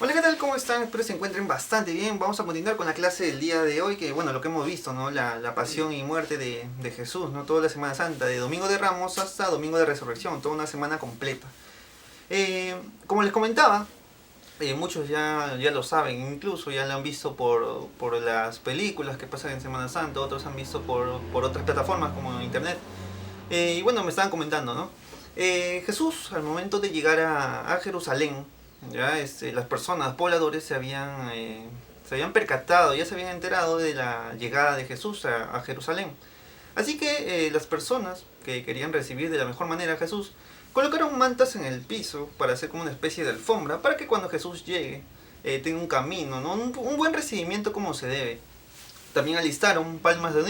Hola, ¿qué tal? ¿Cómo están? Espero se encuentren bastante bien. Vamos a continuar con la clase del día de hoy, que bueno, lo que hemos visto, ¿no? La pasión y muerte de Jesús, ¿no? Toda la Semana Santa, de Domingo de Ramos hasta Domingo de Resurrección, toda una semana completa. Como les comentaba, muchos ya lo saben, incluso ya lo han visto por las películas que pasan en Semana Santa, otros han visto por otras plataformas como internet. Y bueno, me estaban comentando, ¿no? Jesús, al momento de llegar a Jerusalén, ya las personas, pobladores, se habían percatado, ya se habían enterado de la llegada de Jesús a Jerusalén. Así que las personas que querían recibir de la mejor manera a Jesús colocaron mantas en el piso para hacer como una especie de alfombra para que cuando Jesús llegue tenga un camino, ¿no? Un buen recibimiento como se debe. También alistaron palmas de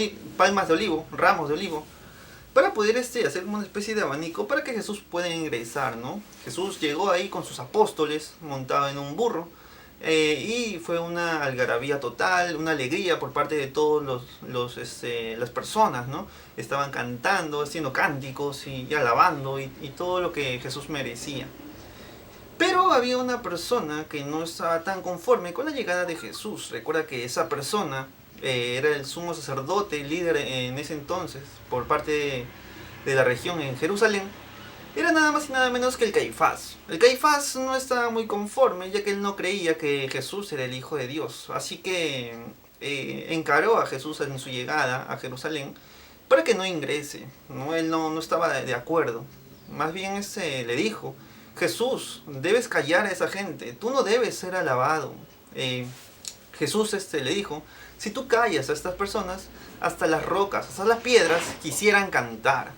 olivo, ramos de olivo, para poder hacer como una especie de abanico para que Jesús pueda ingresar, ¿no? Jesús llegó ahí con sus apóstoles montado en un burro y fue una algarabía total, una alegría por parte de todos las personas, ¿no? Estaban cantando, haciendo cánticos y alabando y todo lo que Jesús merecía. Pero había una persona que no estaba tan conforme con la llegada de Jesús. Recuerda que esa persona era el sumo sacerdote, líder en ese entonces, por parte de la región en Jerusalén. Era nada más y nada menos que el Caifás. El Caifás no estaba muy conforme, ya que él no creía que Jesús era el Hijo de Dios. Así que encaró a Jesús en su llegada a Jerusalén para que no ingrese. ¿No? Él no estaba de acuerdo. Más bien le dijo: Jesús, debes callar a esa gente, tú no debes ser alabado. Jesús le dijo: si tú callas a estas personas, hasta las rocas, hasta las piedras quisieran cantar.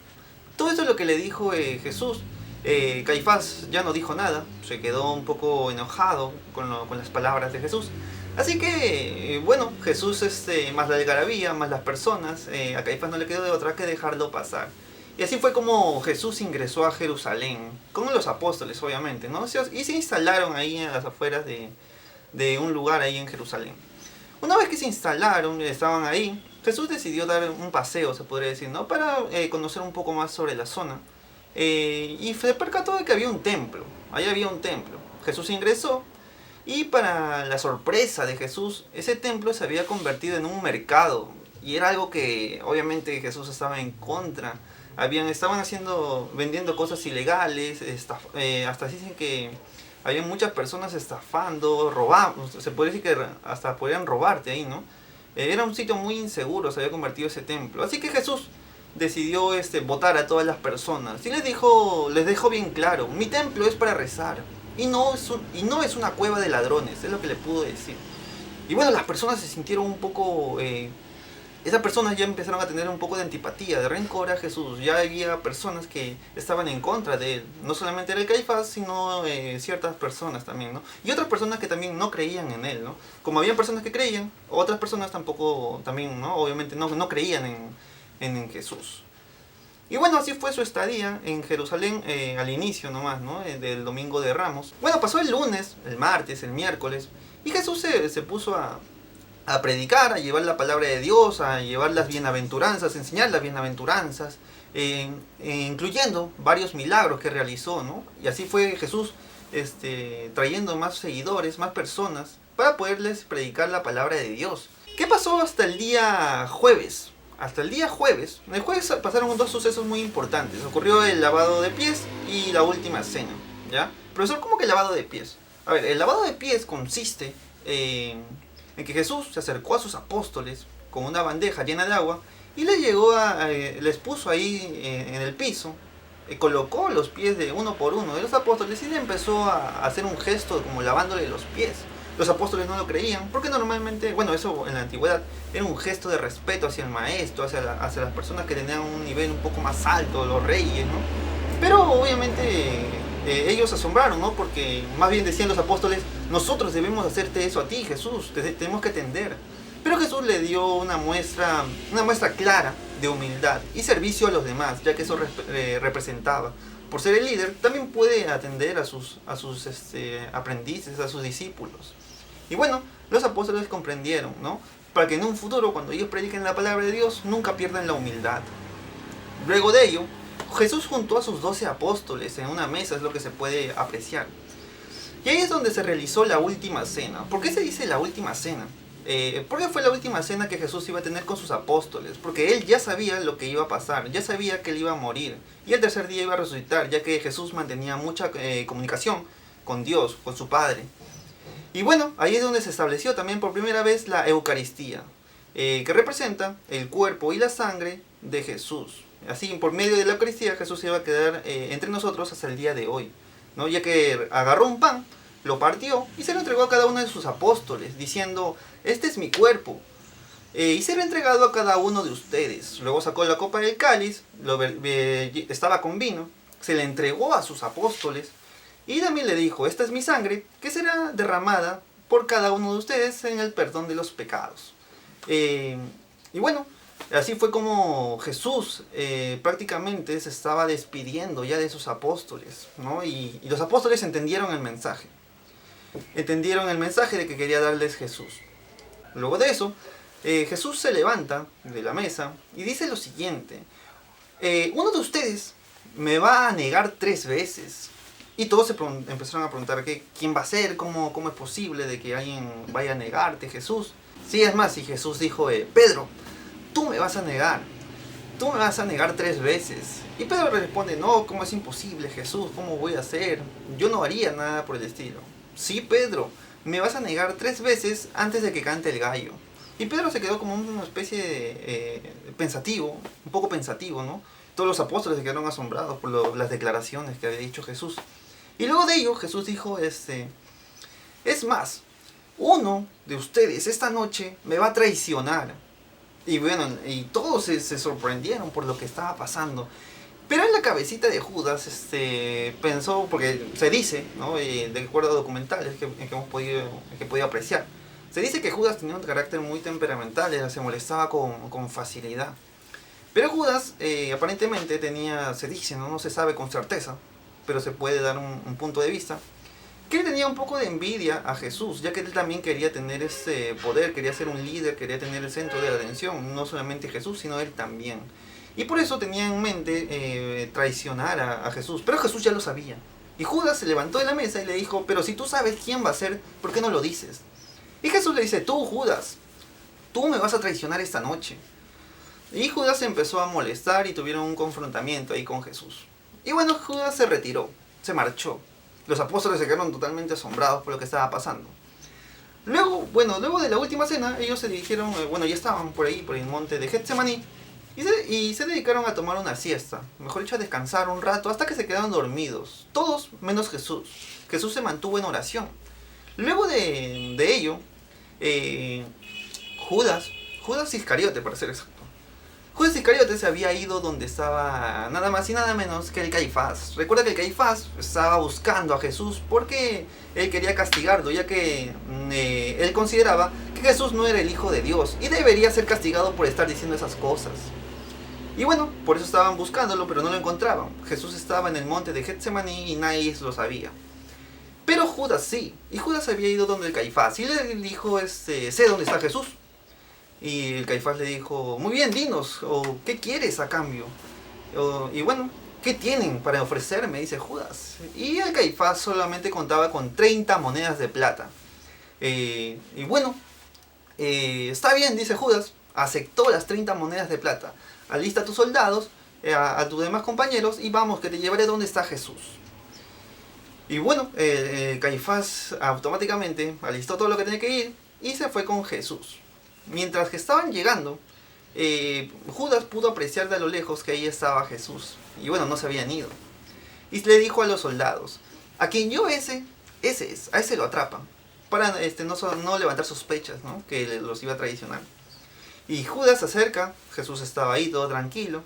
Todo eso es lo que le dijo Jesús. Caifás ya no dijo nada, se quedó un poco enojado con las palabras de Jesús. Así que, bueno, Jesús, más la algarabía, más las personas, a Caifás no le quedó de otra que dejarlo pasar. Y así fue como Jesús ingresó a Jerusalén, con los apóstoles obviamente, ¿no? Y se instalaron ahí en las afueras de un lugar ahí en Jerusalén. Una vez que se instalaron, estaban ahí, Jesús decidió dar un paseo, se podría decir, ¿no? Para conocer un poco más sobre la zona. Y se percató de que había un templo, ahí había un templo. Jesús ingresó y para la sorpresa de Jesús, ese templo se había convertido en un mercado. Y era algo que obviamente Jesús estaba en contra. Estaban vendiendo cosas ilegales, hasta dicen que había muchas personas estafando, robando, se puede decir que hasta podían robarte ahí, ¿no? Era un sitio muy inseguro, se había convertido ese templo. Así que Jesús decidió votar a todas las personas y les dejó bien claro: mi templo es para rezar y no es una cueva de ladrones, es lo que le pudo decir. Y bueno, las personas se sintieron un poco... esas personas ya empezaron a tener un poco de antipatía, de rencor a Jesús. Ya había personas que estaban en contra de él. No solamente era el Caifás, sino ciertas personas también, ¿no? Y otras personas que también no creían en él, ¿no? Como había personas que creían, otras personas tampoco, también, ¿no? Obviamente no creían en Jesús. Y bueno, así fue su estadía en Jerusalén al inicio nomás, ¿no? Del Domingo de Ramos. Bueno, pasó el lunes, el martes, el miércoles, y Jesús se puso a predicar, a llevar la palabra de Dios, a llevar las bienaventuranzas, enseñar las bienaventuranzas, incluyendo varios milagros que realizó, ¿no? Y así fue Jesús trayendo más seguidores, más personas, para poderles predicar la palabra de Dios. ¿Qué pasó hasta el día jueves? Hasta el día jueves, el jueves pasaron dos sucesos muy importantes. Ocurrió el lavado de pies y la última cena, ¿ya? Profesor, ¿cómo que el lavado de pies? A ver, el lavado de pies consiste en que Jesús se acercó a sus apóstoles con una bandeja llena de agua y les puso ahí en el piso, colocó los pies de uno por uno de los apóstoles y le empezó a hacer un gesto como lavándole los pies. Los apóstoles no lo creían porque normalmente, bueno, eso en la antigüedad era un gesto de respeto hacia el maestro, hacia las personas que tenían un nivel un poco más alto, los reyes, ¿no? Pero obviamente ellos se asombraron, ¿no? Porque más bien decían los apóstoles: nosotros debemos hacerte eso a ti, Jesús, tenemos que atender. Pero Jesús le dio una muestra clara de humildad y servicio a los demás, ya que eso representaba. Por ser el líder, también puede atender a sus aprendices, a sus discípulos. Y bueno, los apóstoles comprendieron, ¿no? Para que en un futuro, cuando ellos prediquen la palabra de Dios, nunca pierdan la humildad. Luego de ello, Jesús juntó a sus 12 apóstoles en una mesa, es lo que se puede apreciar. Y ahí es donde se realizó la última cena. ¿Por qué se dice la última cena? Porque fue la última cena que Jesús iba a tener con sus apóstoles, porque él ya sabía lo que iba a pasar, ya sabía que él iba a morir, y el tercer día iba a resucitar, ya que Jesús mantenía mucha comunicación con Dios, con su Padre. Y bueno, ahí es donde se estableció también por primera vez la Eucaristía, que representa el cuerpo y la sangre de Jesús. Así, por medio de la Eucaristía, Jesús iba a quedar entre nosotros hasta el día de hoy, ¿no? Ya que agarró un pan, lo partió y se lo entregó a cada uno de sus apóstoles, diciendo: este es mi cuerpo, y se lo ha entregado a cada uno de ustedes. Luego sacó la copa del cáliz, estaba con vino, se le entregó a sus apóstoles, y también le dijo: esta es mi sangre, que será derramada por cada uno de ustedes en el perdón de los pecados. Y bueno, así fue como Jesús prácticamente se estaba despidiendo ya de sus apóstoles, ¿no? Y los apóstoles entendieron el mensaje. Entendieron el mensaje de que quería darles Jesús. Luego de eso, Jesús se levanta de la mesa y dice lo siguiente: uno de ustedes me va a negar 3 veces. Y todos empezaron a preguntar: ¿quién va a ser? ¿Cómo es posible de que alguien vaya a negarte, Jesús? Sí, es más, y Jesús dijo: Pedro, tú me vas a negar. Tú me vas a negar 3 veces. Y Pedro responde: no, ¿cómo es imposible, Jesús? ¿Cómo voy a hacer? Yo no haría nada por el estilo. Sí, Pedro, me vas a negar 3 veces antes de que cante el gallo. Y Pedro se quedó como una especie de pensativo, un poco pensativo, ¿no? Todos los apóstoles se quedaron asombrados por las declaraciones que había dicho Jesús. Y luego de ello Jesús dijo: es más, uno de ustedes esta noche me va a traicionar. Y bueno, y todos se sorprendieron por lo que estaba pasando. Pero en la cabecita de Judas pensó, porque se dice, ¿no? De acuerdo a documentales que hemos podido apreciar, se dice que Judas tenía un carácter muy temperamental, se molestaba con facilidad. Pero Judas aparentemente se dice, ¿no? No se sabe con certeza, pero se puede dar un punto de vista, que él tenía un poco de envidia a Jesús, ya que él también quería tener ese poder, quería ser un líder, quería tener el centro de la atención, no solamente Jesús, sino él también. Y por eso tenía en mente traicionar a Jesús, pero Jesús ya lo sabía. Y Judas se levantó de la mesa y le dijo: pero si tú sabes quién va a ser, ¿por qué no lo dices? Y Jesús le dice: tú, Judas, tú me vas a traicionar esta noche. Y Judas se empezó a molestar y tuvieron un confrontamiento ahí con Jesús. Y bueno, Judas se retiró, se marchó. Los apóstoles se quedaron totalmente asombrados por lo que estaba pasando. Luego de la última cena, ellos se dirigieron, ya estaban por ahí, por el monte de Getsemaní, y se dedicaron a tomar una siesta, mejor dicho, a descansar un rato, hasta que se quedaron dormidos, todos menos Jesús. Jesús se mantuvo en oración. Luego de ello, Judas Iscariote, para ser exacto, Judas Iscariote se había ido donde estaba nada más y nada menos que el Caifás. Recuerda que el Caifás estaba buscando a Jesús porque él quería castigarlo, ya que él consideraba que Jesús no era el Hijo de Dios y debería ser castigado por estar diciendo esas cosas. Y bueno, por eso estaban buscándolo, pero no lo encontraban. Jesús estaba en el monte de Getsemaní y nadie lo sabía. Pero Judas sí, y Judas había ido donde el Caifás y le dijo: sé dónde está Jesús. Y el Caifás le dijo: muy bien, dinos, o ¿qué quieres a cambio? Y bueno, ¿qué tienen para ofrecerme?, dice Judas. Y el Caifás solamente contaba con 30 monedas de plata. Y bueno, está bien, dice Judas, aceptó las 30 monedas de plata. Alista a tus soldados, a tus demás compañeros, y vamos, que te llevaré donde está Jesús. Y bueno, Caifás automáticamente alistó todo lo que tenía que ir y se fue con Jesús. Mientras que estaban llegando, Judas pudo apreciar de a lo lejos que ahí estaba Jesús. Y bueno, no se habían ido. Y le dijo a los soldados: a quien yo ese es, a ese lo atrapan. Para no levantar sospechas, ¿no?, que los iba a traicionar. Y Judas se acerca, Jesús estaba ahí todo tranquilo.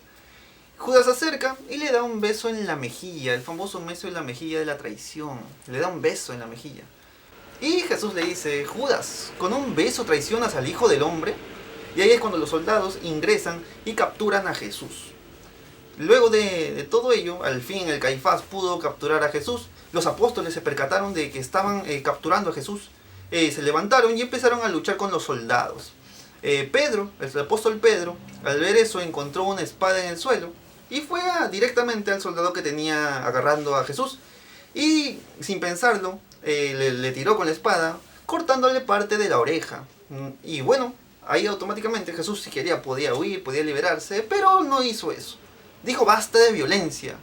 Judas se acerca y le da un beso en la mejilla, el famoso beso en la mejilla de la traición. Le da un beso en la mejilla. Y Jesús le dice: Judas, ¿con un beso traicionas al Hijo del Hombre? Y ahí es cuando los soldados ingresan y capturan a Jesús. Luego de todo ello, al fin el Caifás pudo capturar a Jesús. Los apóstoles se percataron de que estaban capturando a Jesús. Se levantaron y empezaron a luchar con los soldados. Pedro, el apóstol Pedro, al ver eso, encontró una espada en el suelo y fue directamente al soldado que tenía agarrando a Jesús. Y sin pensarlo, le tiró con la espada, cortándole parte de la oreja. Y bueno, ahí automáticamente Jesús, si quería, podía huir, podía liberarse, pero no hizo eso. Dijo basta de violencia.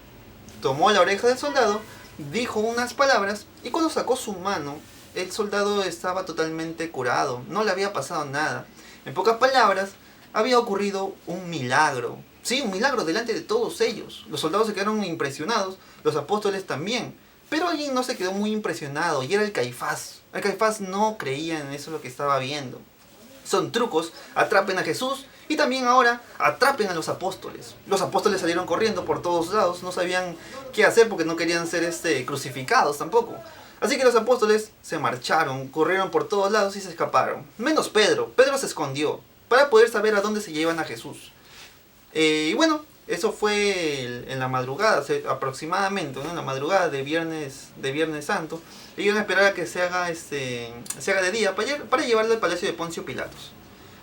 Tomó la oreja del soldado, dijo unas palabras y cuando sacó su mano, el soldado estaba totalmente curado, no le había pasado nada. En pocas palabras, había ocurrido un milagro. Sí, un milagro delante de todos ellos. Los soldados se quedaron impresionados, los apóstoles también. Pero alguien no se quedó muy impresionado y era el Caifás. El Caifás no creía en eso lo que estaba viendo. Son trucos, atrapen a Jesús y también ahora atrapen a los apóstoles. Los apóstoles salieron corriendo por todos lados, no sabían qué hacer porque no querían ser crucificados tampoco. Así que los apóstoles se marcharon, corrieron por todos lados y se escaparon. Menos Pedro. Pedro se escondió para poder saber a dónde se llevan a Jesús. Y bueno, eso fue en la madrugada, aproximadamente, ¿no? En la madrugada de Viernes Santo. Y iban a esperar a que se haga de día para llevarlo al palacio de Poncio Pilatos.